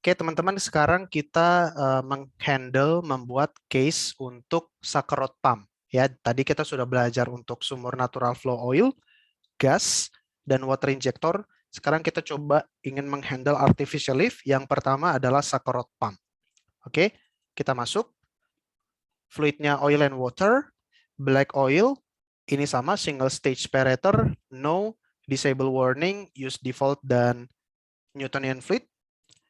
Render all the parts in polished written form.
Oke, teman-teman, sekarang kita membuat case untuk Saccharode pump. Ya, tadi kita sudah belajar untuk sumur natural flow oil, gas, dan water injector. Sekarang kita coba ingin menghandle artificial lift. Yang pertama adalah Saccharode pump. Oke, kita masuk. Fluidnya oil and water, black oil, ini sama single stage separator, no, disable warning, use default, dan Newtonian fluid.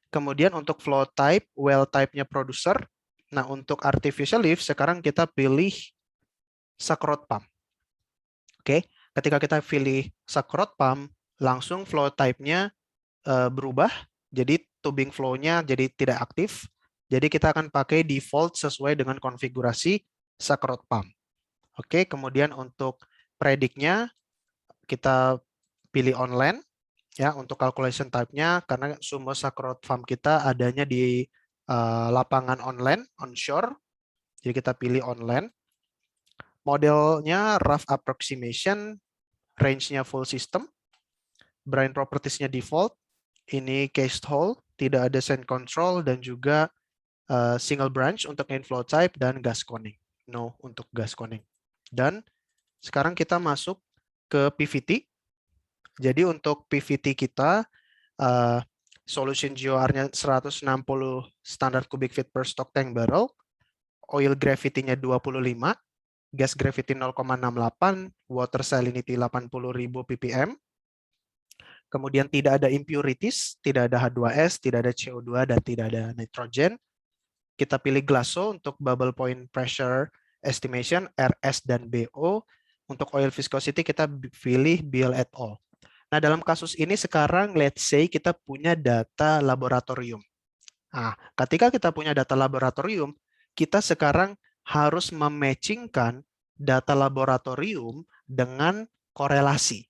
Kemudian untuk flow type, well type-nya producer. Nah, untuk artificial lift, sekarang kita pilih Saccharode pump. Oke, ketika kita pilih Saccharode pump, langsung flow type-nya berubah. Jadi tubing flow-nya jadi tidak aktif. Jadi kita akan pakai default sesuai dengan konfigurasi Saccharode pump. Oke, kemudian untuk prediknya kita pilih online. Ya, untuk calculation type-nya, karena sumber Saccharode pump kita adanya di lapangan online, onshore. Jadi kita pilih online. Modelnya rough approximation, range-nya full system, brine properties-nya default, ini cased hole, tidak ada sand control, dan juga single branch untuk inflow type, dan gas conning. No untuk gas conning. Dan sekarang kita masuk ke PVT. Jadi untuk PVT kita, solution GOR-nya 160 standard cubic feet per stock tank barrel, oil gravity-nya 25, gas gravity 0,68, water salinity 80.000 ppm, kemudian tidak ada impurities, tidak ada H2S, tidak ada CO2, dan tidak ada nitrogen. Kita pilih GLASO untuk bubble point pressure estimation, RS dan BO. Untuk oil viscosity kita pilih Beal et al. Nah, dalam kasus ini sekarang let's say kita punya data laboratorium. Nah, ketika kita punya data laboratorium, kita sekarang harus mematchingkan data laboratorium dengan korelasi.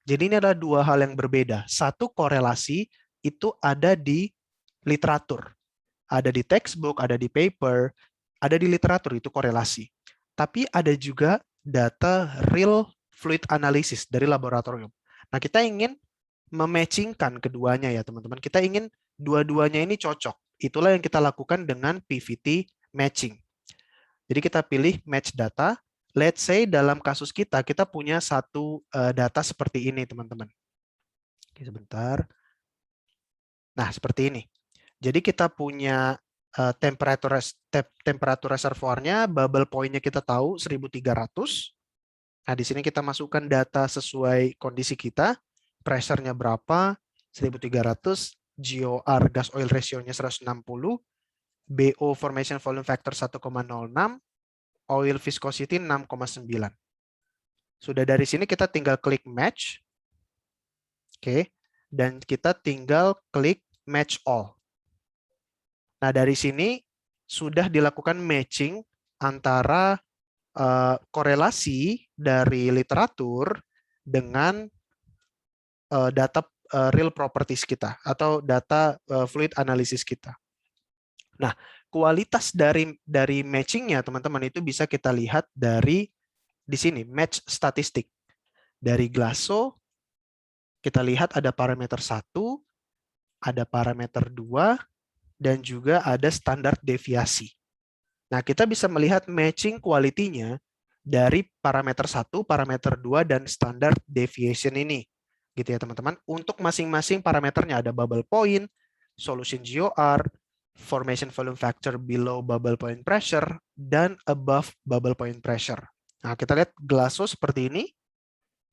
Jadi ini adalah dua hal yang berbeda. Satu, korelasi itu ada di literatur. Ada di textbook, ada di paper, ada di literatur, itu korelasi. Tapi ada juga data real fluid analysis dari laboratorium. Nah, kita ingin mematchingkan keduanya ya, teman-teman. Kita ingin dua-duanya ini cocok. Itulah yang kita lakukan dengan PVT matching. Jadi kita pilih match data. Let's say dalam kasus kita punya satu data seperti ini, teman-teman. Oke, sebentar. Nah, seperti ini. Jadi kita punya temperatur reservoirnya, bubble point-nya kita tahu 1300. Nah, di sini kita masukkan data sesuai kondisi kita. Pressure-nya berapa? 1300. GOR gas oil ratio-nya 160. BO formation volume factor 1,06. Oil viscosity 6,9. Sudah dari sini kita tinggal klik match. Oke. Dan kita tinggal klik match all. Nah, dari sini sudah dilakukan matching antara korelasi dari literatur dengan data real properties kita atau data fluid analysis kita. Nah, kualitas dari matchingnya, teman-teman, itu bisa kita lihat dari di sini, match statistik. Dari GLASO, kita lihat ada parameter 1, ada parameter 2, dan juga ada standar deviasi. Nah, kita bisa melihat matching quality-nya dari parameter 1, parameter 2, dan standard deviation ini. Gitu ya, teman-teman. Untuk masing-masing parameternya ada bubble point, solution GOR, formation volume factor below bubble point pressure, dan above bubble point pressure. Nah, kita lihat GLASO seperti ini,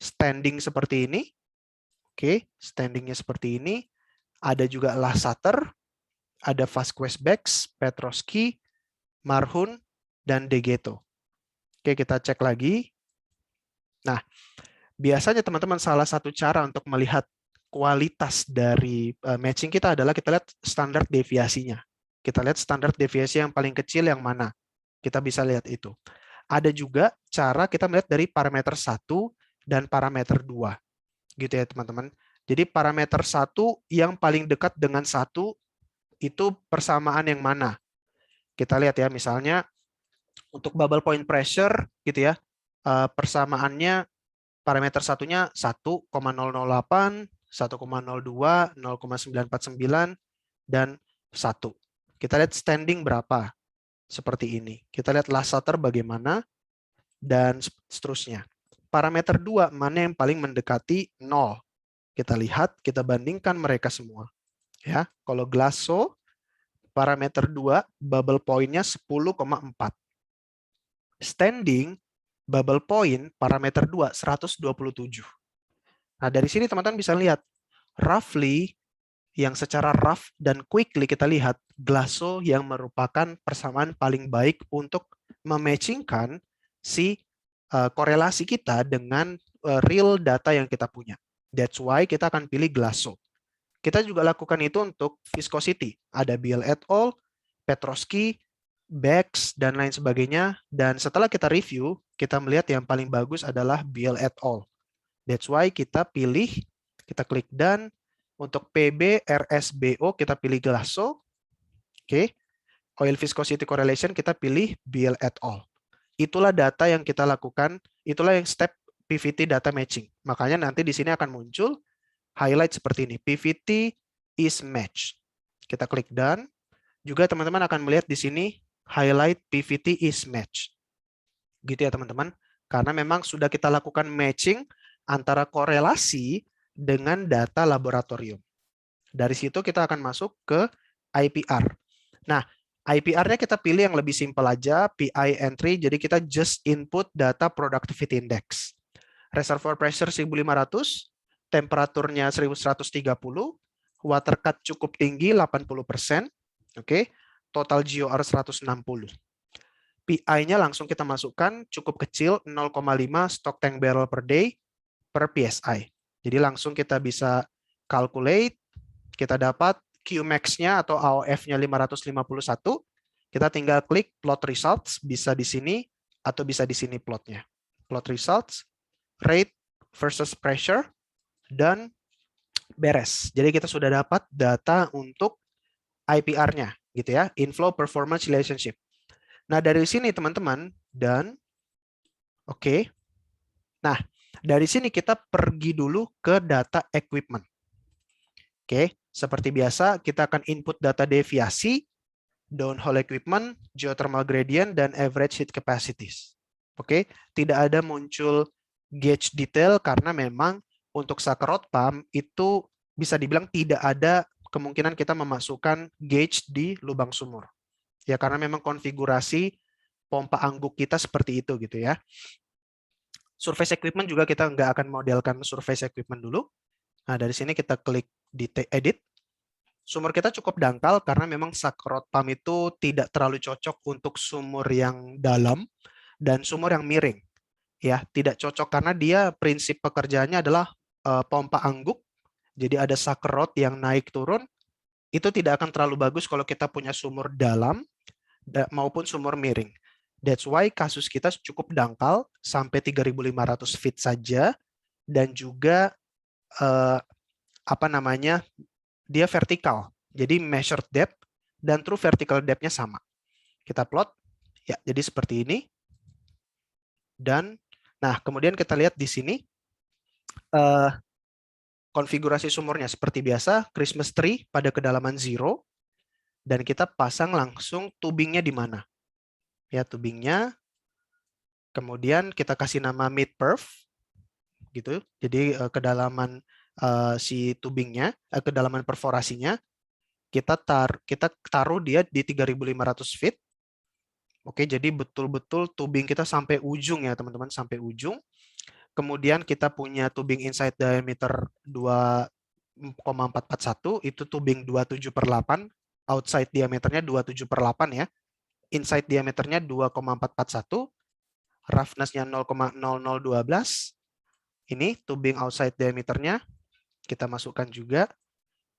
standing seperti ini. Oke, standingnya seperti ini. Ada juga Lassater, ada Vasquez-Bex, Petrosky, Marhun, dan Degeto. Oke, kita cek lagi. Nah, biasanya teman-teman salah satu cara untuk melihat kualitas dari matching kita adalah kita lihat standar deviasinya. Kita lihat standar deviasi yang paling kecil yang mana. Kita bisa lihat itu. Ada juga cara kita melihat dari parameter 1 dan parameter 2. Gitu ya, teman-teman. Jadi parameter 1 yang paling dekat dengan 1 itu persamaan yang mana? Kita lihat ya, misalnya untuk bubble point pressure gitu ya, persamaannya parameter satunya 1,008, 1,02, 0,949, dan 1. Kita lihat standing berapa. Seperti ini. Kita lihat last shutter bagaimana, dan seterusnya. Parameter 2, mana yang paling mendekati 0. Kita lihat, kita bandingkan mereka semua. Ya, kalau Glasso, parameter 2, bubble point-nya 10,4. Standing, bubble point, parameter 2, 127. Nah, dari sini teman-teman bisa lihat, roughly, yang secara rough dan quickly kita lihat, Glasso yang merupakan persamaan paling baik untuk mematchingkan si korelasi kita dengan real data yang kita punya. That's why kita akan pilih Glasso. Kita juga lakukan itu untuk viscosity. Ada Beal et al., Petrosky, Bex, dan lain sebagainya. Dan setelah kita review, kita melihat yang paling bagus adalah Beal et al. That's why kita pilih, kita klik done. Untuk PB, RSBO, kita pilih Glasso. Oke. Oil viscosity correlation, kita pilih Beal et al. Itulah data yang kita lakukan, itulah yang step PVT data matching. Makanya nanti di sini akan muncul highlight seperti ini, PVT is matched. Kita klik done. Juga teman-teman akan melihat di sini highlight PVT is matched. Gitu ya teman-teman. Karena memang sudah kita lakukan matching antara korelasi dengan data laboratorium. Dari situ kita akan masuk ke IPR. Nah, IPR-nya kita pilih yang lebih simpel aja, PI entry, jadi kita just input data productivity index. Reservoir pressure 1500, temperaturnya 1130, water cut cukup tinggi 80%, oke. Total GOR 160. PI-nya langsung kita masukkan, cukup kecil, 0,5 stock tank barrel per day per PSI. Jadi langsung kita bisa calculate, kita dapat Qmax-nya atau AOF-nya 551. Kita tinggal klik plot results, bisa di sini atau bisa di sini plotnya. Plot results, rate versus pressure, dan beres. Jadi kita sudah dapat data untuk IPR-nya, gitu ya, inflow performance relationship. Nah, dari sini teman-teman, dan oke. Nah, dari sini kita pergi dulu ke data equipment. Oke, seperti biasa kita akan input data deviasi, downhole equipment, geothermal gradient, dan average heat capacities. Oke, tidak ada muncul gauge detail karena memang untuk Sakerot pump itu bisa dibilang tidak ada kemungkinan kita memasukkan gauge di lubang sumur. Ya karena memang konfigurasi pompa angguk kita seperti itu gitu ya. Surface equipment juga kita nggak akan modelkan surface equipment dulu. Nah, dari sini kita klik di edit. Sumur kita cukup dangkal karena memang Sakerot pump itu tidak terlalu cocok untuk sumur yang dalam dan sumur yang miring. Ya, tidak cocok karena dia prinsip pekerjaannya adalah pompa angguk. Jadi ada Sakerot yang naik turun. Itu tidak akan terlalu bagus kalau kita punya sumur dalam maupun sumur miring. That's why kasus kita cukup dangkal sampai 3.500 feet saja, dan juga dia vertikal. Jadi measured depth dan true vertical depth-nya sama. Kita plot, ya jadi seperti ini. Dan, nah kemudian kita lihat di sini konfigurasi sumurnya seperti biasa, Christmas tree pada kedalaman 0, dan kita pasang langsung tubingnya di mana. Ya tubingnya, kemudian kita kasih nama mid perf, gitu. Jadi kedalaman si tubingnya, kedalaman perforasinya, kita taruh dia di 3.500 feet. Oke, jadi betul-betul tubing kita sampai ujung ya teman-teman, sampai ujung. Kemudian kita punya tubing inside diameter 2,441, itu tubing 27/8, outside diameternya 27/8 ya. Inside diameternya 2,441, roughness-nya 0,0012. Ini tubing outside diameternya, kita masukkan juga.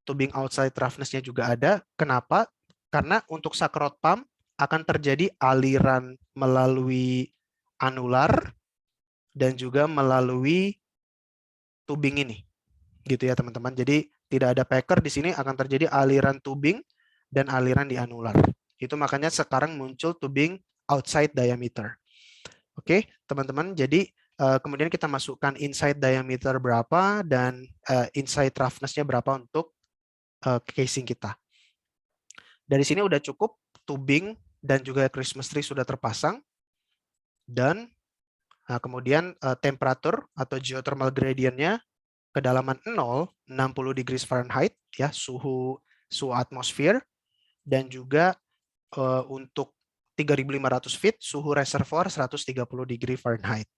Tubing outside roughness-nya juga ada. Kenapa? Karena untuk Sakerot pump akan terjadi aliran melalui anular dan juga melalui tubing ini. Gitu ya teman-teman. Jadi tidak ada packer di sini, akan terjadi aliran tubing dan aliran di anular. Itu makanya sekarang muncul tubing outside diameter. Oke, teman-teman. Jadi kemudian kita masukkan inside diameter berapa dan inside roughness-nya berapa untuk casing kita. Dari sini udah cukup, tubing dan juga Christmas tree sudah terpasang. Dan kemudian temperatur atau geothermal gradient-nya kedalaman 0, 60 degrees Fahrenheit, ya, suhu atmosfer, dan juga untuk 3.500 feet, suhu reservoir 130 degree Fahrenheit.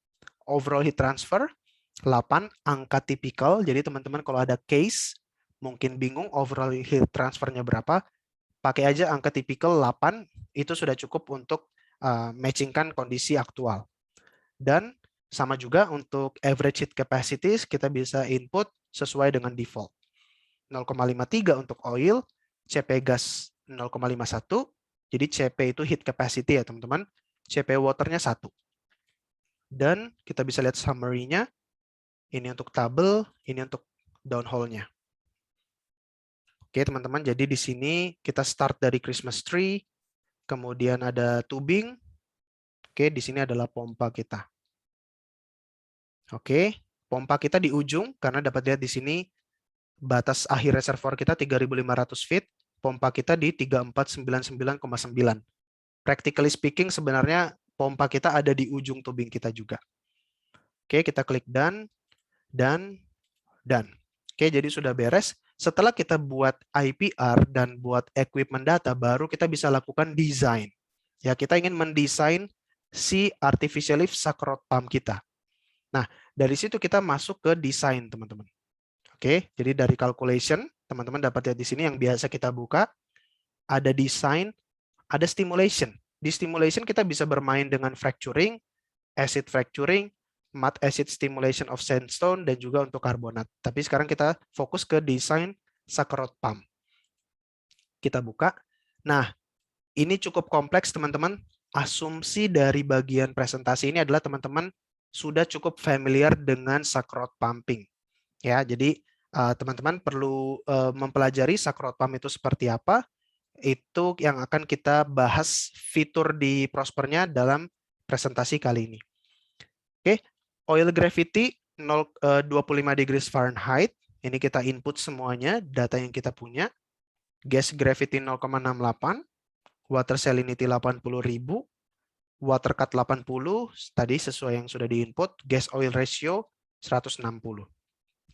Overall heat transfer 8, angka tipikal. Jadi teman-teman kalau ada case, mungkin bingung overall heat transfernya berapa, pakai aja angka tipikal 8, itu sudah cukup untuk matchingkan kondisi aktual. Dan sama juga untuk average heat capacity, kita bisa input sesuai dengan default. 0,53 untuk oil, CP gas 0,51, jadi CP itu heat capacity ya teman-teman, CP waternya 1. Dan kita bisa lihat summary-nya, ini untuk tabel, ini untuk downhole-nya. Oke teman-teman, jadi di sini kita start dari Christmas tree, kemudian ada tubing, oke di sini adalah pompa kita. Oke, pompa kita di ujung, karena dapat lihat di sini batas akhir reservoir kita 3.500 feet, pompa kita di 3499,9. Practically speaking, sebenarnya pompa kita ada di ujung tubing kita juga. Oke, kita klik done, dan. Oke, jadi sudah beres. Setelah kita buat IPR dan buat equipment data, baru kita bisa lakukan desain. Ya, kita ingin mendesain si artificial lift suck rod pump kita. Nah, dari situ kita masuk ke desain, teman-teman. Oke, jadi dari calculation, teman-teman dapat lihat di sini yang biasa kita buka, ada design, ada stimulation. Di stimulation kita bisa bermain dengan fracturing, acid fracturing, mud acid stimulation of sandstone, dan juga untuk karbonat. Tapi sekarang kita fokus ke desain suck rod pump. Kita buka. Nah, ini cukup kompleks, teman-teman. Asumsi dari bagian presentasi ini adalah teman-teman sudah cukup familiar dengan suck rod pumping. Ya, jadi teman-teman perlu mempelajari suck rod pump itu seperti apa. Itu yang akan kita bahas fitur di Prospernya dalam presentasi kali ini. Oke, oil gravity 25 degrees Fahrenheit. Ini kita input semuanya, data yang kita punya. Gas gravity 0,68, water salinity 80.000, water cut 80, tadi sesuai yang sudah diinput, gas oil ratio 160.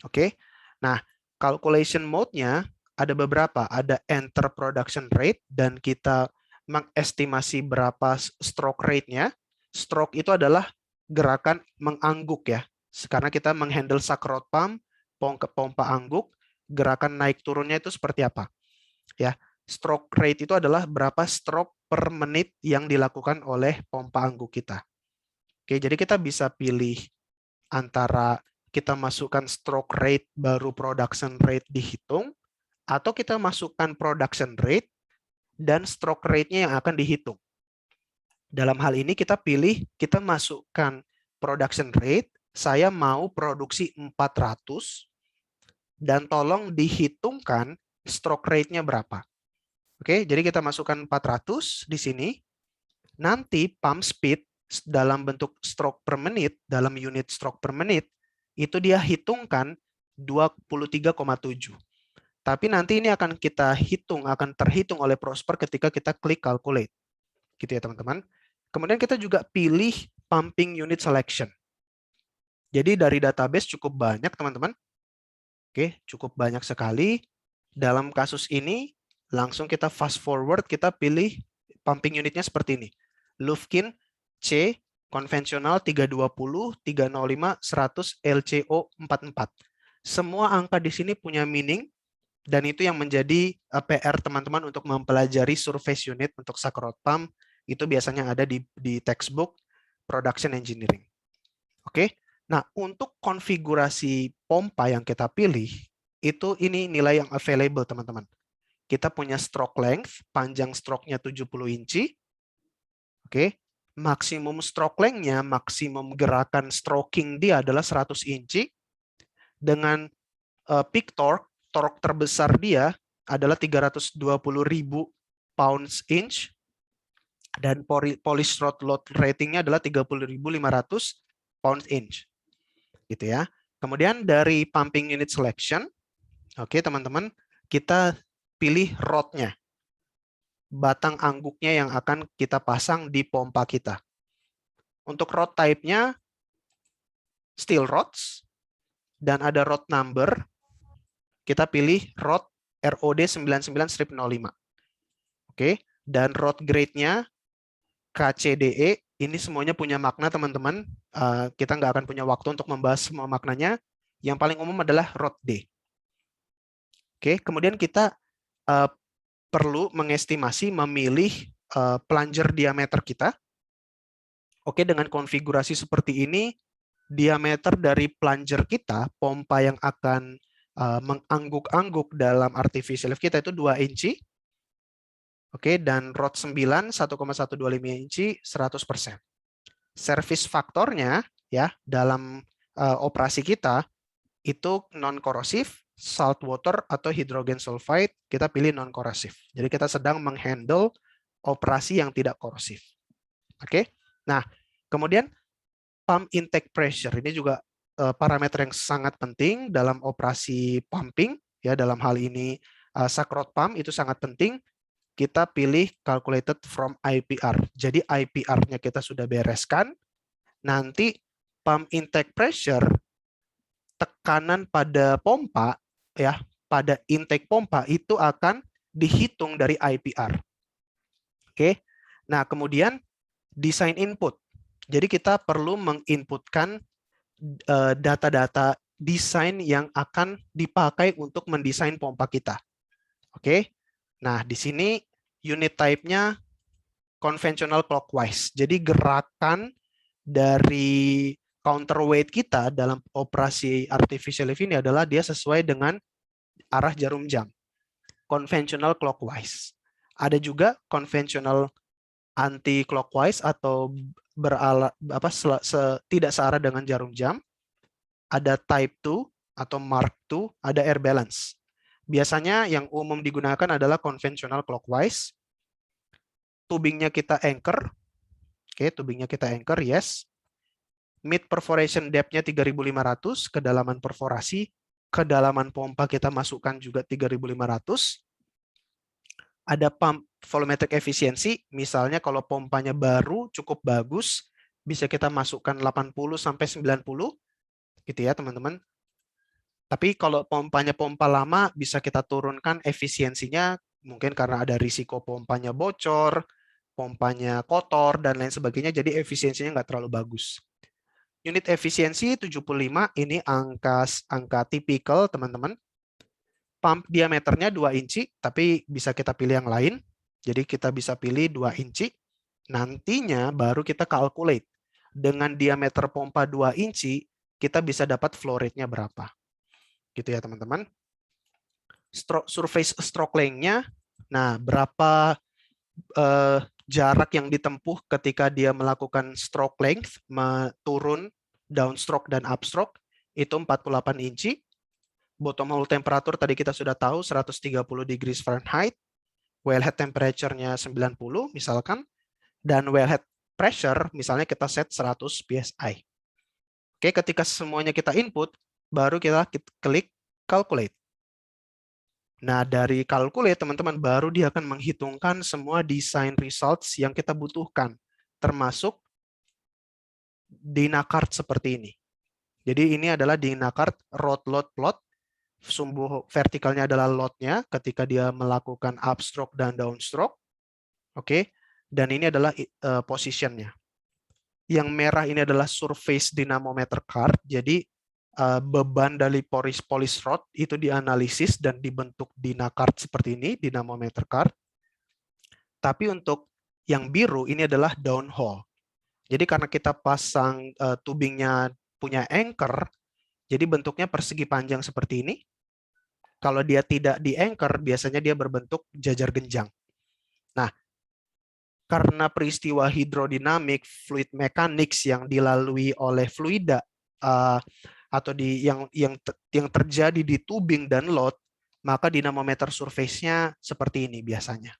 Oke, nah calculation mode-nya ada beberapa, ada enter production rate, dan kita mengestimasi berapa stroke rate-nya. Stroke itu adalah gerakan mengangguk ya, karena kita menghandle suck rod pump, pompa angguk, gerakan naik turunnya itu seperti apa. Ya, stroke rate itu adalah berapa stroke per menit yang dilakukan oleh pompa angguk kita. Oke, jadi kita bisa pilih antara kita masukkan stroke rate baru production rate dihitung, atau kita masukkan production rate dan stroke rate-nya yang akan dihitung. Dalam hal ini kita pilih, kita masukkan production rate, saya mau produksi 400, dan tolong dihitungkan stroke rate-nya berapa. Oke, jadi kita masukkan 400 di sini. Nanti pump speed dalam bentuk stroke per menit, dalam unit stroke per menit, itu dia hitungkan 23,7. Tapi nanti ini akan kita hitung, akan terhitung oleh Prosper ketika kita klik calculate. Gitu ya teman-teman. Kemudian kita juga pilih pumping unit selection. Jadi dari database cukup banyak teman-teman. Oke, cukup banyak sekali. Dalam kasus ini, langsung kita fast forward, kita pilih pumping unitnya seperti ini. Lufkin C, konvensional 320, 305, 100, LCO 44. Semua angka di sini punya meaning, dan itu yang menjadi PR teman-teman untuk mempelajari surface unit untuk suck rod pump. Itu biasanya ada di textbook production engineering. Oke, nah untuk konfigurasi pompa yang kita pilih, itu ini nilai yang available teman-teman. Kita punya stroke length, panjang stroke-nya 70 inci. Oke, maksimum stroke length-nya, maksimum gerakan stroking dia adalah 100 inci. Dengan peak torque, torque terbesar dia adalah 320.000 pounds inch. Dan polish rod load rating-nya adalah 30.500 pounds inch. Gitu ya. Kemudian dari pumping unit selection, oke teman-teman, kita pilih rod-nya. batang angguknya yang akan kita pasang di pompa kita. Untuk rod type-nya steel rods, dan ada rod number, kita pilih rod ROD 99-05. Oke, dan rod grade-nya KCDE, ini semuanya punya makna teman-teman. Kita nggak akan punya waktu untuk membahas semua maknanya. Yang paling umum adalah rod D. Oke, kemudian kita perlu mengestimasi, memilih plunger diameter kita. Oke, dengan konfigurasi seperti ini, diameter dari plunger kita, pompa yang akan mengangguk-angguk dalam artificial lift kita itu 2 inci. Oke, dan rod 9 1,125 inci 100%. Service faktornya ya dalam operasi kita itu non-korosif, salt water atau hidrogen sulfide, kita pilih non-korosif. Jadi kita sedang menghandle operasi yang tidak korosif. Oke. Nah, kemudian pump intake pressure ini juga parameter yang sangat penting dalam operasi pumping ya, dalam hal ini suck rod pump itu sangat penting. Kita pilih calculated from IPR. Jadi IPR-nya kita sudah bereskan. Nanti pump intake pressure, tekanan pada pompa ya, pada intake pompa itu akan dihitung dari IPR. Oke. Nah, kemudian desain input. Jadi kita perlu menginputkan data-data desain yang akan dipakai untuk mendesain pompa kita. Oke. Nah, di sini unit type-nya conventional clockwise. Jadi gerakan dari counterweight kita dalam operasi artificial lift ini adalah dia sesuai dengan arah jarum jam. Conventional clockwise. Ada juga conventional anti clockwise atau tidak searah dengan jarum jam. Ada type 2 atau mark 2, ada air balance. Biasanya yang umum digunakan adalah conventional clockwise. Tubingnya kita anchor. Oke, tubingnya kita anchor, yes. Mid perforation depth-nya 3.500, kedalaman perforasi, kedalaman pompa kita masukkan juga 3.500. Ada pump volumetric efficiency, misalnya kalau pompanya baru cukup bagus, bisa kita masukkan 80 sampai 90 gitu ya, teman-teman. Tapi kalau pompanya pompa lama, bisa kita turunkan efisiensinya, mungkin karena ada risiko pompanya bocor, pompanya kotor, dan lain sebagainya, jadi efisiensinya nggak terlalu bagus. Unit efisiensi 75, ini angka tipikal, teman-teman. Pump diameternya 2 inci, tapi bisa kita pilih yang lain. Jadi kita bisa pilih 2 inci. Nantinya baru kita calculate. Dengan diameter pompa 2 inci, kita bisa dapat flow rate-nya berapa. Gitu ya, teman-teman. Surface stroke length-nya, nah berapa jarak yang ditempuh ketika dia melakukan stroke length, turun, downstroke dan upstroke, itu 48 inci. Bottom hole temperature tadi kita sudah tahu 130 degrees Fahrenheit. Wellhead temperature-nya 90 misalkan. Dan wellhead pressure misalnya kita set 100 PSI. Oke, ketika semuanya kita input, baru kita klik calculate. Nah, dari calculate, teman-teman, baru dia akan menghitungkan semua design results yang kita butuhkan, termasuk Dynacart seperti ini. Jadi ini adalah Dynacart rod load plot. Sumbu vertikalnya adalah load-nya ketika dia melakukan upstroke dan downstroke. Oke, dan ini adalah position-nya. Yang merah ini adalah surface dynamometer card. Jadi beban dari polish rod itu dianalisis dan dibentuk Dynacart seperti ini, dynamometer card. Tapi untuk yang biru ini adalah downhole. Jadi karena kita pasang tubingnya punya anchor, jadi bentuknya persegi panjang seperti ini. Kalau dia tidak di anchor, biasanya dia berbentuk jajar genjang. Nah, karena peristiwa hidrodinamik, fluid mechanics yang dilalui oleh fluida atau yang terjadi di tubing dan load, maka dinamometer surface-nya seperti ini biasanya.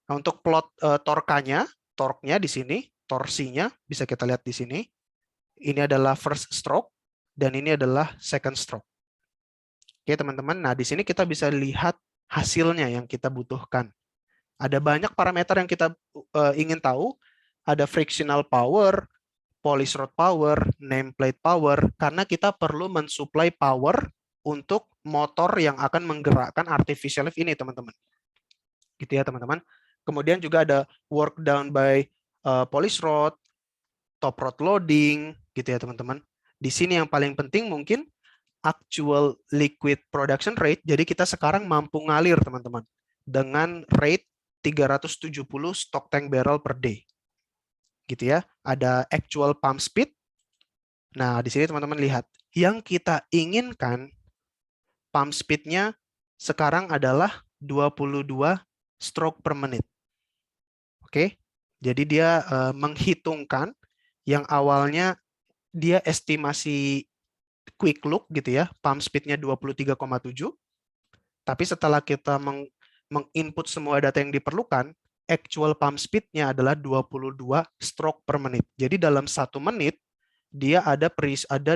Nah, untuk plot torque-nya di sini, torsinya bisa kita lihat di sini. Ini adalah first stroke dan ini adalah second stroke. Oke, teman-teman. Nah, di sini kita bisa lihat hasilnya yang kita butuhkan. Ada banyak parameter yang kita ingin tahu. Ada frictional power, polish rod power, nameplate power, karena kita perlu mensuplai power untuk motor yang akan menggerakkan artificial lift ini, teman-teman. Gitu ya, teman-teman. Kemudian juga ada work down by polish rod, top rod loading, gitu ya, teman-teman. Di sini yang paling penting mungkin actual liquid production rate. Jadi kita sekarang mampu ngalir, teman-teman, dengan rate 370 stock tank barrel per day. Gitu ya. Ada actual pump speed. Nah, di sini teman-teman lihat, yang kita inginkan pump speed-nya sekarang adalah 22 stroke per menit. Oke. Jadi dia menghitungkan yang awalnya dia estimasi quick look gitu ya, pump speed-nya 23,7. Tapi setelah kita menginput semua data yang diperlukan, actual pump speed-nya adalah 22 stroke per menit. Jadi dalam 1 menit, dia ada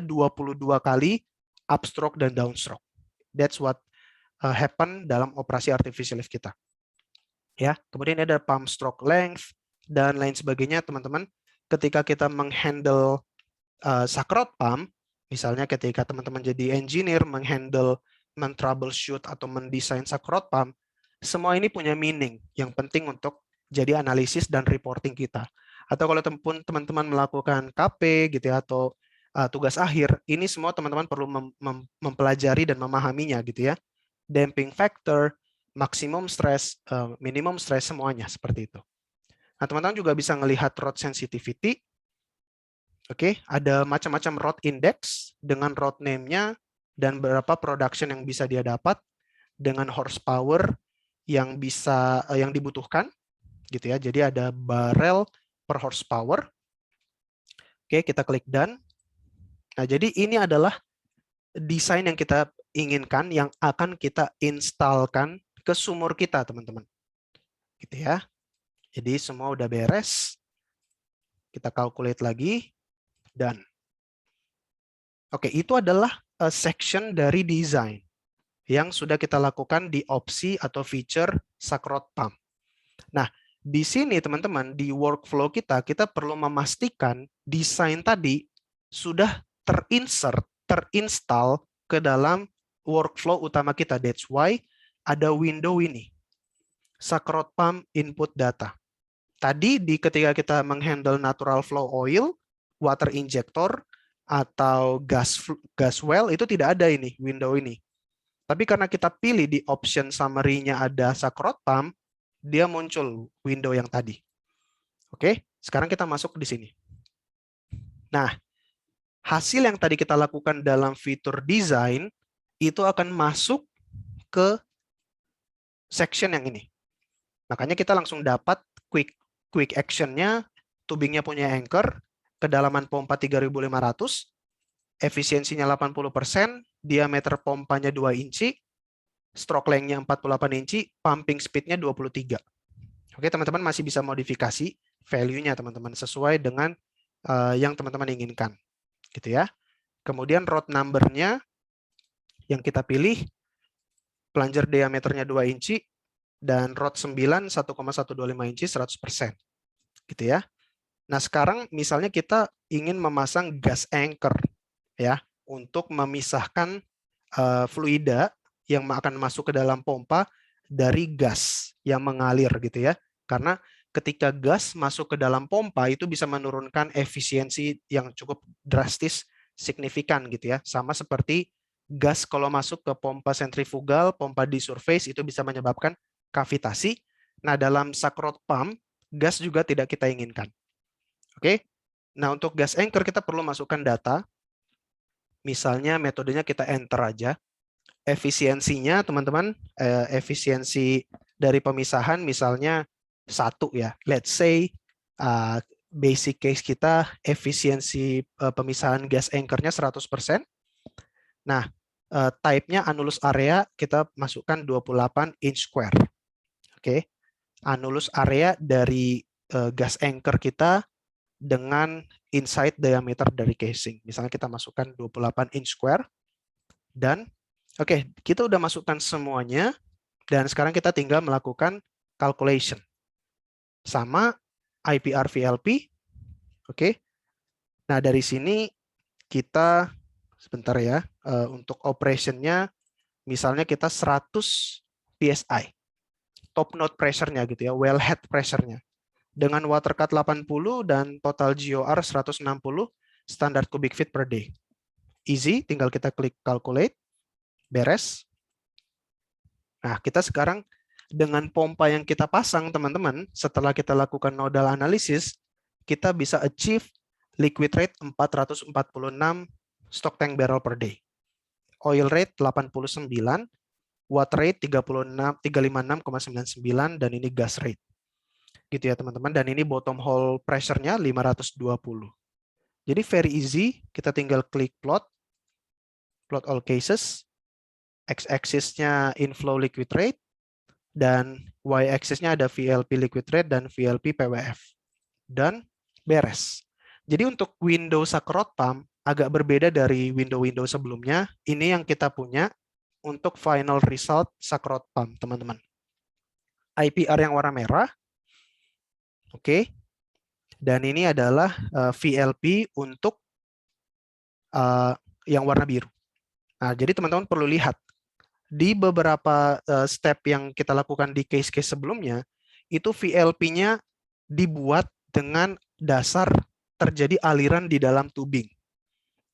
22 kali upstroke dan downstroke. That's what happen dalam operasi artificial lift kita. Ya, kemudian ada pump stroke length dan lain sebagainya, teman-teman. Ketika kita menghandle sakrot pump, misalnya ketika teman-teman jadi engineer menghandle, men-troubleshoot atau mendesain sakrot pump, semua ini punya meaning yang penting untuk jadi analisis dan reporting kita. Atau kalau teman-teman melakukan KP gitu ya, atau tugas akhir, ini semua teman-teman perlu mempelajari dan memahaminya gitu ya. Damping factor, maksimum stress, minimum stress, semuanya seperti itu. Nah, teman-teman juga bisa melihat rod sensitivity. Oke, ada macam-macam rod index dengan rod name-nya dan berapa production yang bisa dia dapat dengan horsepower yang bisa yang dibutuhkan gitu ya. Jadi ada barrel per horsepower. Oke, kita klik done. Nah, jadi ini adalah desain yang kita inginkan yang akan kita instalkan ke sumur kita, teman-teman. Gitu ya. Jadi semua udah beres. Kita calculate lagi. Dan oke, itu adalah section dari desain yang sudah kita lakukan di opsi atau feature sakrot pump. Nah, di sini teman-teman, di workflow kita perlu memastikan desain tadi sudah terinstall ke dalam workflow utama kita. That's why ada window ini, sakrot pump input data. Tadi ketika kita menghandle natural flow oil, water injector, atau gas well, itu tidak ada ini, window ini. Tapi karena kita pilih di option summary-nya ada sakrot pump, dia muncul window yang tadi. Oke, sekarang kita masuk di sini. Nah, hasil yang tadi kita lakukan dalam fitur design, itu akan masuk ke section yang ini. Makanya kita langsung dapat quick action-nya, tubingnya punya anchor, kedalaman pompa 3.500, efisiensinya 80%, diameter pompanya 2 inci, stroke length-nya 48 inci, pumping speed-nya 23. Oke, teman-teman masih bisa modifikasi value-nya, teman-teman, sesuai dengan yang teman-teman inginkan. Gitu ya. Kemudian rod number-nya yang kita pilih, plunger diameternya 2 inci, dan rod 9 1,125 inci 100%. Gitu ya. Nah, sekarang misalnya kita ingin memasang gas anchor ya untuk memisahkan fluida yang akan masuk ke dalam pompa dari gas yang mengalir gitu ya. Karena ketika gas masuk ke dalam pompa itu bisa menurunkan efisiensi yang cukup drastis, signifikan gitu ya. Sama seperti gas kalau masuk ke pompa sentrifugal, pompa desurface itu bisa menyebabkan kavitasi. Nah, dalam sakrot pump, gas juga tidak kita inginkan. Oke. Nah, untuk gas anchor kita perlu masukkan data. Misalnya metodenya kita enter aja. Efisiensinya, teman-teman, efisiensi dari pemisahan misalnya 1 ya. Let's say basic case kita efisiensi pemisahan gas anchor-nya 100%. Nah, type-nya annulus area kita masukkan 28 inch square. Oke. Annulus area dari gas anchor kita dengan inside diameter dari casing. Misalnya kita masukkan 28 inch square. Dan oke, kita udah masukkan semuanya. Dan sekarang kita tinggal melakukan calculation. Sama IPR VLP. Oke. Nah, dari sini kita sebentar ya, untuk operationnya misalnya kita 100 PSI, top node pressure-nya gitu ya, wellhead pressure-nya. Dengan water cut 80 dan total GOR 160 standar cubic feet per day. Easy, tinggal kita klik calculate, beres. Nah, kita sekarang dengan pompa yang kita pasang, teman-teman, setelah kita lakukan nodal analysis, kita bisa achieve liquid rate 446 stock tank barrel per day. Oil rate 89, water rate 356,99, dan ini gas rate. Gitu ya, teman-teman. Dan ini bottom hole pressure-nya 520. Jadi very easy, kita tinggal klik plot all cases, x-axis-nya inflow liquid rate, dan y-axis-nya ada VLP liquid rate dan VLP PWF. Dan beres. Jadi untuk window Sakrot pump agak berbeda dari window-window sebelumnya. Ini yang kita punya untuk final result Sakrot pump, teman-teman. IPR yang warna merah. Oke. Dan ini adalah VLP untuk yang warna biru. Nah, jadi teman-teman perlu lihat di beberapa step yang kita lakukan di case-case sebelumnya, itu VLP-nya dibuat dengan dasar terjadi aliran di dalam tubing.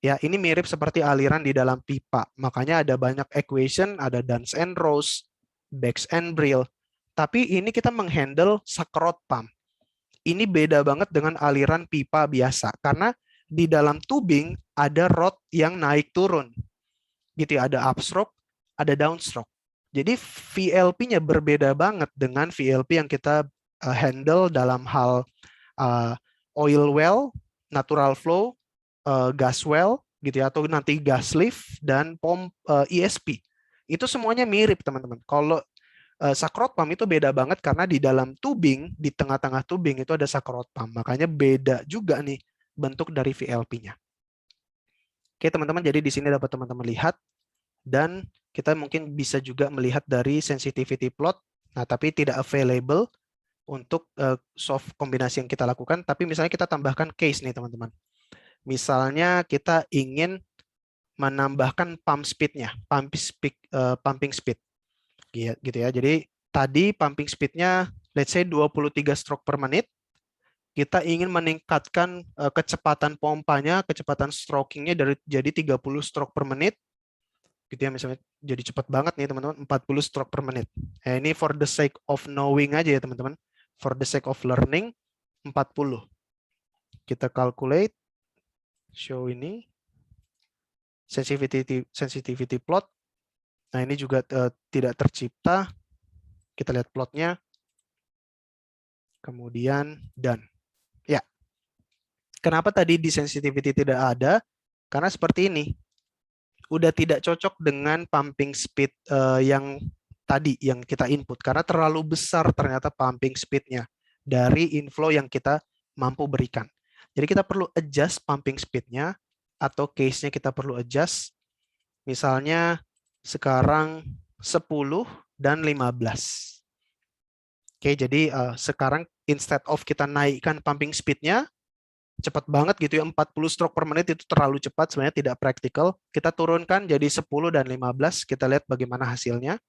Ya, ini mirip seperti aliran di dalam pipa. Makanya ada banyak equation, ada Duns and Rose, Becks and Brill. Tapi ini kita menghandle Sakrot pump. Ini beda banget dengan aliran pipa biasa karena di dalam tubing ada rod yang naik turun. Gitu ya, ada upstroke, ada downstroke. Jadi VLP-nya berbeda banget dengan VLP yang kita handle dalam hal oil well, natural flow, gas well, gitu ya, atau nanti gas lift dan ESP. Itu semuanya mirip, teman-teman. Kalau Sakrot pump itu beda banget karena di dalam tubing, di tengah-tengah tubing itu ada Sakrot pump. Makanya beda juga nih bentuk dari VLP-nya. Oke, teman-teman, jadi di sini dapat teman-teman lihat. Dan kita mungkin bisa juga melihat dari sensitivity plot, nah tapi tidak available untuk soft kombinasi yang kita lakukan. Tapi misalnya kita tambahkan case nih, teman-teman. Misalnya kita ingin menambahkan pump speed-nya, pumping speed. Gitu ya. Jadi tadi pumping speed-nya let's say 23 stroke per menit. Kita ingin meningkatkan kecepatan pompanya, kecepatan stroking-nya jadi 30 stroke per menit. Gitu ya, misalnya jadi cepat banget nih, teman-teman, 40 stroke per menit. Nah, ini for the sake of knowing aja ya, teman-teman. For the sake of learning, 40. Kita calculate, show ini, sensitivity plot. Nah, ini juga tidak tercipta. Kita lihat plotnya. Kemudian done. Ya. Kenapa tadi di sensitivity tidak ada? Karena seperti ini. Udah tidak cocok dengan pumping speed yang tadi yang kita input. Karena terlalu besar ternyata pumping speed-nya dari inflow yang kita mampu berikan. Jadi kita perlu adjust pumping speed-nya atau case-nya kita perlu adjust. Misalnya sekarang 10 dan 15. Oke, jadi sekarang instead of kita naikkan pumping speed-nya, cepat banget gitu ya, 40 stroke per menit itu terlalu cepat, sebenarnya tidak praktikal. Kita turunkan jadi 10 dan 15, kita lihat bagaimana hasilnya.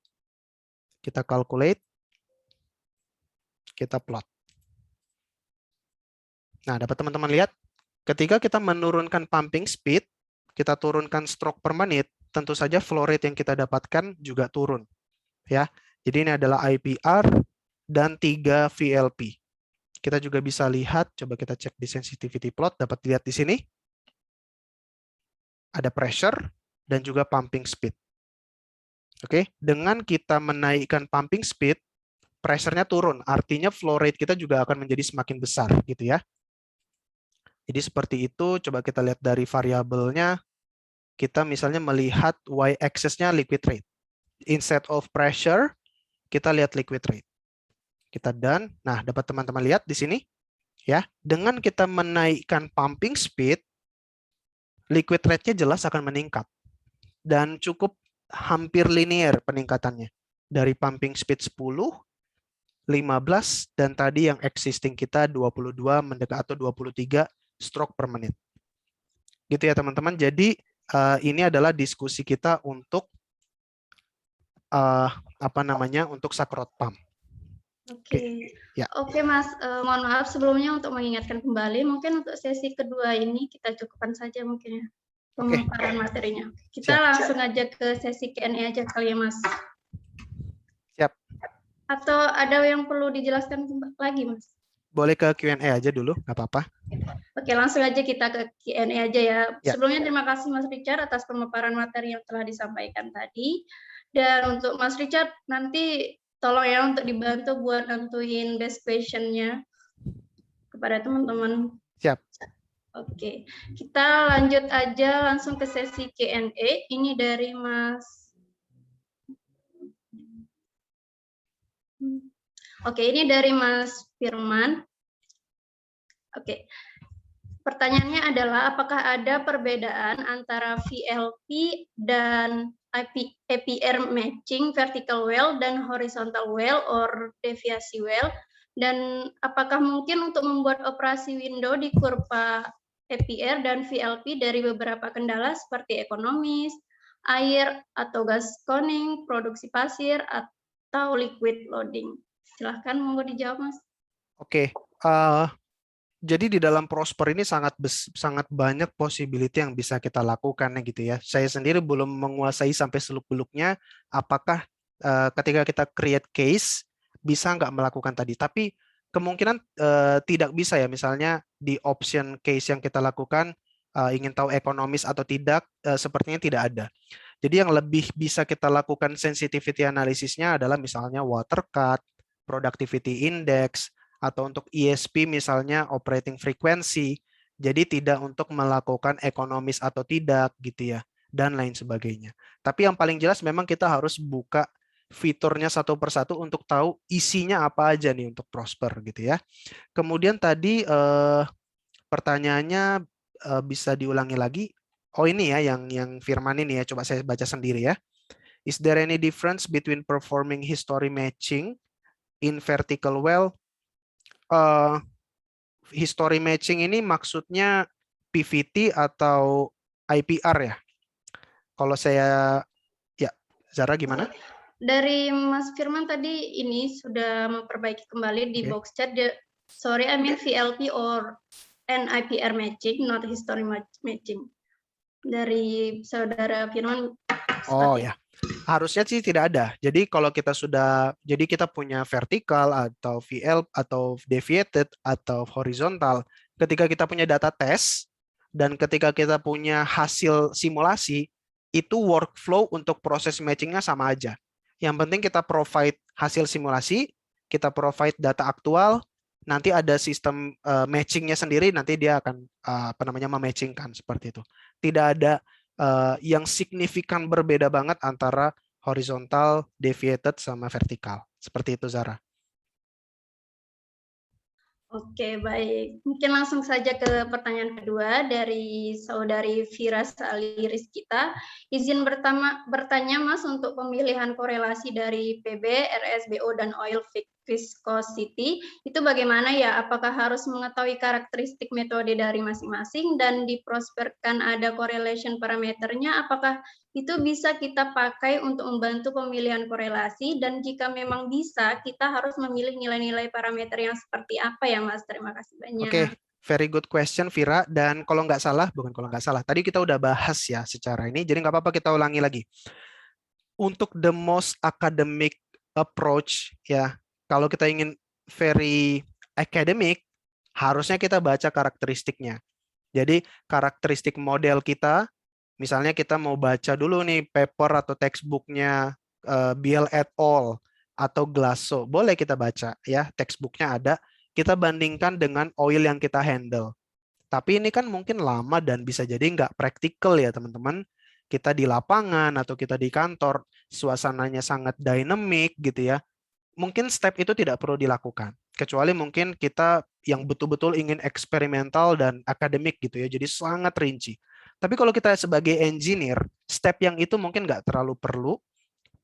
Kita calculate, kita plot. Nah, dapat teman-teman lihat, ketika kita menurunkan pumping speed, kita turunkan stroke per menit, tentu saja flow rate yang kita dapatkan juga turun. Ya, jadi ini adalah IPR dan 3 VLP. Kita juga bisa lihat, coba kita cek di sensitivity plot, dapat dilihat di sini. Ada pressure dan juga pumping speed. Oke, dengan kita menaikkan pumping speed, pressure-nya turun, artinya flow rate kita juga akan menjadi semakin besar, gitu ya. Jadi seperti itu, coba kita lihat dari variabelnya, kita misalnya melihat y-axis-nya liquid rate. Instead of pressure, kita lihat liquid rate. Kita done. Nah, dapat teman-teman lihat di sini, ya. Dengan kita menaikkan pumping speed, liquid rate-nya jelas akan meningkat. Dan cukup hampir linear peningkatannya. Dari pumping speed 10 15, dan tadi yang existing kita 22 mendekat atau 23 stroke per menit. Gitu ya teman-teman. Jadi ini adalah diskusi kita untuk untuk sakrot pump. Oke, ya. Oke Mas, mohon maaf sebelumnya untuk mengingatkan kembali, mungkin untuk sesi kedua ini kita cukupkan saja mungkin ya pemaparan materinya. Kita Siap. langsung aja ke sesi Q&A aja kali ya Mas. Siap. Atau ada yang perlu dijelaskan lagi Mas? Boleh ke Q&A aja dulu, nggak apa-apa. Oke, langsung aja kita ke Q&A aja ya. Ya. Sebelumnya terima kasih Mas Richard atas pemaparan materi yang telah disampaikan tadi. Dan untuk Mas Richard, nanti tolong ya untuk dibantu buat nentuin best question-nya kepada teman-teman. Siap. Oke, kita lanjut aja langsung ke sesi Q&A. Ini dari Mas. Oke, ini dari Mas Firman. Oke. Pertanyaannya adalah apakah ada perbedaan antara VLP dan APR matching vertical well dan horizontal well or deviasi well, dan apakah mungkin untuk membuat operasi window di kurva APR dan VLP dari beberapa kendala seperti ekonomis, air atau gas coning, produksi pasir, atau liquid loading? Silahkan monggo dijawab Mas. Oke. Jadi di dalam Prosper ini sangat banyak possibility yang bisa kita lakukan gitu ya. Saya sendiri belum menguasai sampai seluk-beluknya apakah ketika kita create case bisa nggak melakukan tadi. Tapi kemungkinan tidak bisa ya. Misalnya di option case yang kita lakukan ingin tahu ekonomis atau tidak, sepertinya tidak ada. Jadi yang lebih bisa kita lakukan sensitivity analisisnya adalah misalnya water cut, productivity index, atau untuk ESP misalnya operating frequency, jadi tidak untuk melakukan ekonomis atau tidak gitu ya, dan lain sebagainya. Tapi yang paling jelas memang kita harus buka fiturnya satu persatu untuk tahu isinya apa aja nih untuk Prosper gitu ya. Kemudian tadi pertanyaannya bisa diulangi lagi. Oh ini ya yang Firman ini ya, coba saya baca sendiri ya. Is there any difference between performing history matching in vertical well? History matching ini maksudnya PVT atau IPR ya? Kalau saya, ya, Zara gimana? Dari Mas Firman tadi ini sudah memperbaiki kembali di box chat. Sorry, I mean VLP or IPR matching, not history matching. Dari saudara Firman. Oh ya. Harusnya sih tidak ada. Jadi kalau kita jadi kita punya vertikal atau VL atau deviated atau horizontal, ketika kita punya data tes dan ketika kita punya hasil simulasi, itu workflow untuk proses matchingnya sama aja. Yang penting kita provide hasil simulasi, kita provide data aktual, nanti ada sistem matchingnya sendiri, nanti dia akan mematchingkan seperti itu. Tidak ada yang signifikan berbeda banget antara horizontal, deviated, sama vertikal. Seperti itu, Zara. Oke, baik. Mungkin langsung saja ke pertanyaan kedua dari saudari Vira Saliris kita. Izin bertanya, Mas, untuk pemilihan korelasi dari PB, RSBO, dan oil viscosity, itu bagaimana ya? Apakah harus mengetahui karakteristik metode dari masing-masing dan diprosperkan ada correlation parameternya? Apakah itu bisa kita pakai untuk membantu pemilihan korelasi, dan jika memang bisa, kita harus memilih nilai-nilai parameter yang seperti apa ya Mas? Terima kasih banyak. Oke, very good question Vira, dan kalau nggak salah, tadi kita udah bahas ya secara ini, jadi nggak apa-apa kita ulangi lagi. Untuk the most academic approach ya, kalau kita ingin very academic, harusnya kita baca karakteristiknya. Jadi karakteristik model kita, misalnya kita mau baca dulu nih paper atau textbooknya Biel et al. Atau Glasso, boleh kita baca ya, textbooknya ada, kita bandingkan dengan oil yang kita handle. Tapi ini kan mungkin lama dan bisa jadi nggak praktikal ya teman-teman. Kita di lapangan atau kita di kantor, suasananya sangat dynamic gitu ya. Mungkin step itu tidak perlu dilakukan. Kecuali mungkin kita yang betul-betul ingin eksperimental dan akademik gitu ya, jadi sangat rinci. Tapi kalau kita sebagai engineer, step yang itu mungkin nggak terlalu perlu.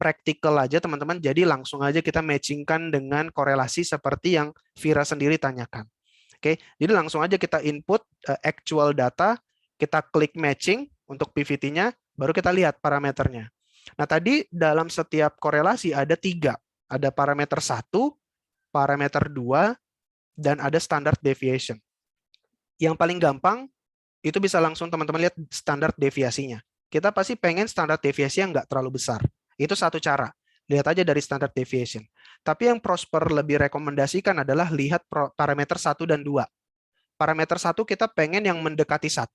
praktikal aja teman-teman, jadi langsung aja kita matchingkan dengan korelasi seperti yang Vira sendiri tanyakan. Oke, jadi langsung aja kita input actual data, kita klik matching untuk PVT-nya, baru kita lihat parameternya. Nah, tadi dalam setiap korelasi ada 3. Ada parameter 1, parameter 2, dan ada standard deviation. Yang paling gampang, itu bisa langsung teman-teman lihat standar deviasinya. Kita pasti pengen standar deviasi yang nggak terlalu besar. Itu satu cara. Lihat aja dari standar deviation. Tapi yang Prosper lebih rekomendasikan adalah lihat parameter 1 dan 2. Parameter 1 kita pengen yang mendekati 1,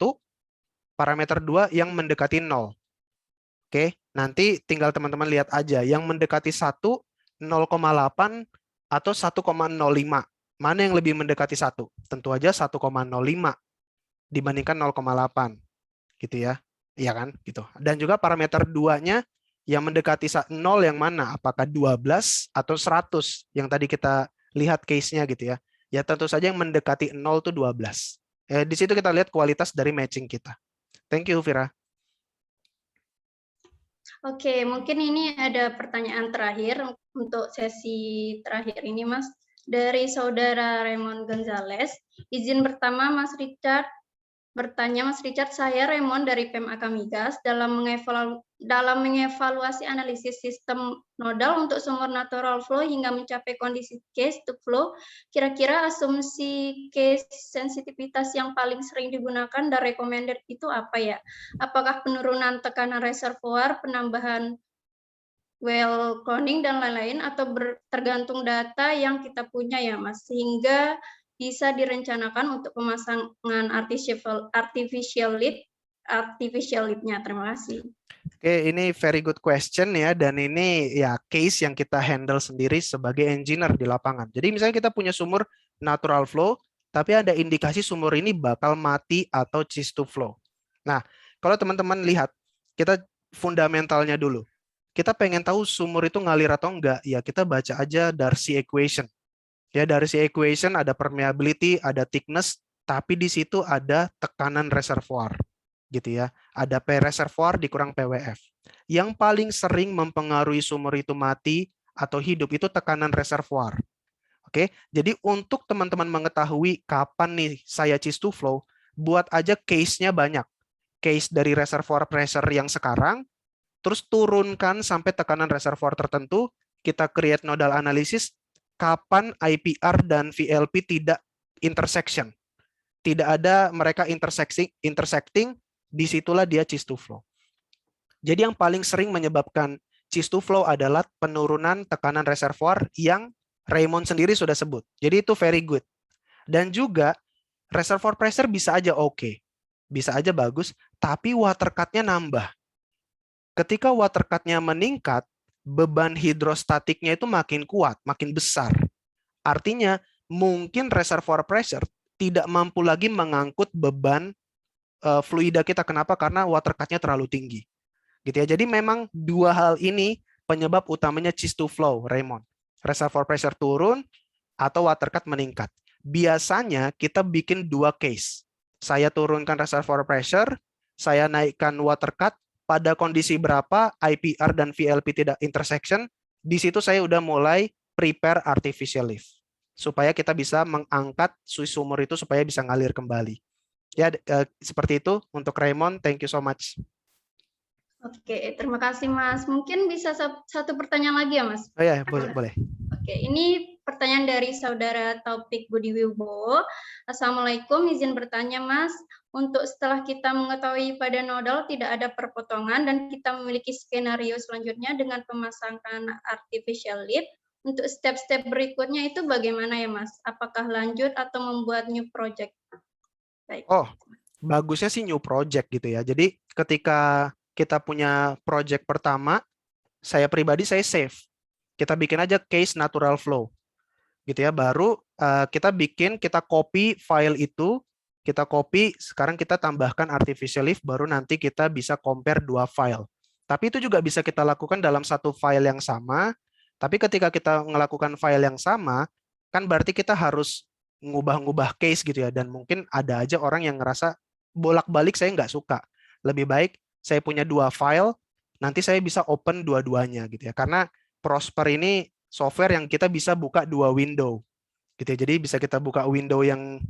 parameter 2 yang mendekati 0. Oke, nanti tinggal teman-teman lihat aja. Yang mendekati 1, 0,8 atau 1,05. Mana yang lebih mendekati 1? Tentu aja 1,05 dibandingkan 0,8. Gitu ya. Iya kan? Gitu. Dan juga parameter 2-nya yang mendekati 0 yang mana? Apakah 12 atau 100? Yang tadi kita lihat case-nya gitu ya. Ya tentu saja yang mendekati 0 itu 12. Di situ kita lihat kualitas dari matching kita. Thank you, Vira. Oke, mungkin ini ada pertanyaan terakhir untuk sesi terakhir ini, Mas. Dari Saudara Raymond Gonzales. Izin pertama, Mas Richard. Bertanya, Mas Richard, saya Raymond dari PEM Akamigas dalam mengevaluasi analisis sistem nodal untuk sumur natural flow hingga mencapai kondisi case to flow. Kira-kira asumsi case sensitivitas yang paling sering digunakan dan recommended itu apa ya? Apakah penurunan tekanan reservoir, penambahan well cloning dan lain-lain, atau tergantung data yang kita punya ya, Mas, sehingga bisa direncanakan untuk pemasangan artificial lift-nya. Terima kasih. Oke, ini very good question ya, dan ini ya case yang kita handle sendiri sebagai engineer di lapangan. Jadi misalnya kita punya sumur natural flow, tapi ada indikasi sumur ini bakal mati atau cease to flow. Nah, kalau teman-teman lihat, kita fundamentalnya dulu. Kita pengen tahu sumur itu ngalir atau enggak, ya kita baca aja Darcy equation. Ya, Darcy equation ada permeability, ada thickness, tapi di situ ada tekanan reservoir. Gitu ya. Ada P reservoir dikurang PWF. Yang paling sering mempengaruhi sumur itu mati atau hidup itu tekanan reservoir. Oke, jadi untuk teman-teman mengetahui kapan nih saya cease to flow, buat aja case-nya banyak. Case dari reservoir pressure yang sekarang, terus turunkan sampai tekanan reservoir tertentu, kita create nodal analysis, kapan IPR dan VLP tidak intersection. Tidak ada mereka intersecting, disitulah dia cease to flow. Jadi yang paling sering menyebabkan cease to flow adalah penurunan tekanan reservoir yang Raymond sendiri sudah sebut. Jadi itu very good. Dan juga reservoir pressure bisa aja oke. Bisa aja bagus, tapi water cut-nya nambah. Ketika water cut-nya meningkat, beban hidrostatiknya itu makin kuat, makin besar. Artinya, mungkin reservoir pressure tidak mampu lagi mengangkut beban fluida kita. Kenapa? Karena water cut-nya terlalu tinggi. Gitu ya. Jadi memang dua hal ini penyebab utamanya cease to flow, Raymond. Reservoir pressure turun atau water cut meningkat. Biasanya kita bikin dua case. Saya turunkan reservoir pressure, saya naikkan water cut, pada kondisi berapa IPR dan VLP tidak intersection, di situ saya udah mulai prepare artificial lift. Supaya kita bisa mengangkat sumur itu supaya bisa ngalir kembali. Ya, seperti itu untuk Raymond. Thank you so much. Oke, terima kasih Mas. Mungkin bisa satu pertanyaan lagi ya Mas? Oh ya, boleh. Oke, ini pertanyaan dari Saudara Taufik Budi Wibowo. Assalamualaikum, izin bertanya Mas. Untuk setelah kita mengetahui pada nodal tidak ada perpotongan dan kita memiliki skenario selanjutnya dengan pemasangan artificial lift, untuk step-step berikutnya itu bagaimana ya Mas? Apakah lanjut atau membuat new project? Baik. Oh, bagusnya sih new project gitu ya. Jadi ketika kita punya project pertama, saya pribadi saya save. Kita bikin aja case natural flow. Gitu ya, baru kita copy file itu, kita copy, sekarang kita tambahkan artificial lift, baru nanti kita bisa compare dua file. Tapi itu juga bisa kita lakukan dalam satu file yang sama, tapi ketika kita melakukan file yang sama, kan berarti kita harus ngubah-ngubah case gitu ya, dan mungkin ada aja orang yang ngerasa bolak-balik saya nggak suka. Lebih baik saya punya dua file, nanti saya bisa open dua-duanya gitu ya. Karena Prosper ini software yang kita bisa buka dua window gitu ya. Jadi bisa kita buka window yang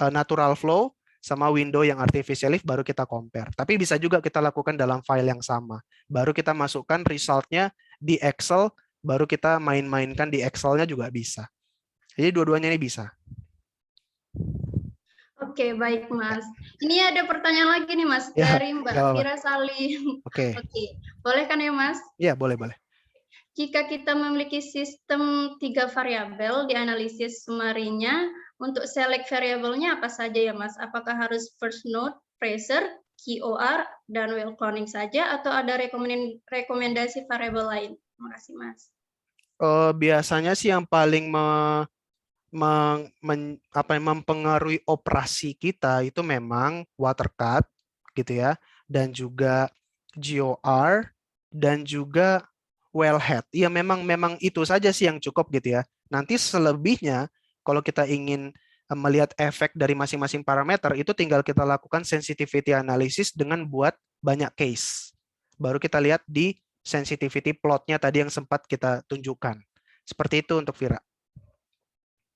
natural flow sama window yang artificial lift, baru kita compare. Tapi bisa juga kita lakukan dalam file yang sama. Baru kita masukkan resultnya di Excel, baru kita main-mainkan di Excel-nya juga bisa. Jadi dua-duanya ini bisa. Oke, baik Mas. Ini ada pertanyaan lagi nih Mas, Ya, dari Mbak nggak apa-apa. Fira Sali. Oke. Oke, boleh kan ya Mas? Ya, boleh. Jika kita memiliki sistem 3 variabel di analisis summary-nya, untuk select variabelnya apa saja ya Mas? Apakah harus first node, pressure, QOR, dan well cloning saja, atau ada rekomendasi variabel lain? Terima kasih Mas. Biasanya sih yang paling mempengaruhi operasi kita itu memang water cut gitu ya, dan juga GOR, dan juga wellhead. Ya memang itu saja sih yang cukup gitu ya. Nanti selebihnya kalau kita ingin melihat efek dari masing-masing parameter, itu tinggal kita lakukan sensitivity analysis dengan buat banyak case. Baru kita lihat di sensitivity plotnya tadi yang sempat kita tunjukkan. Seperti itu untuk Vira.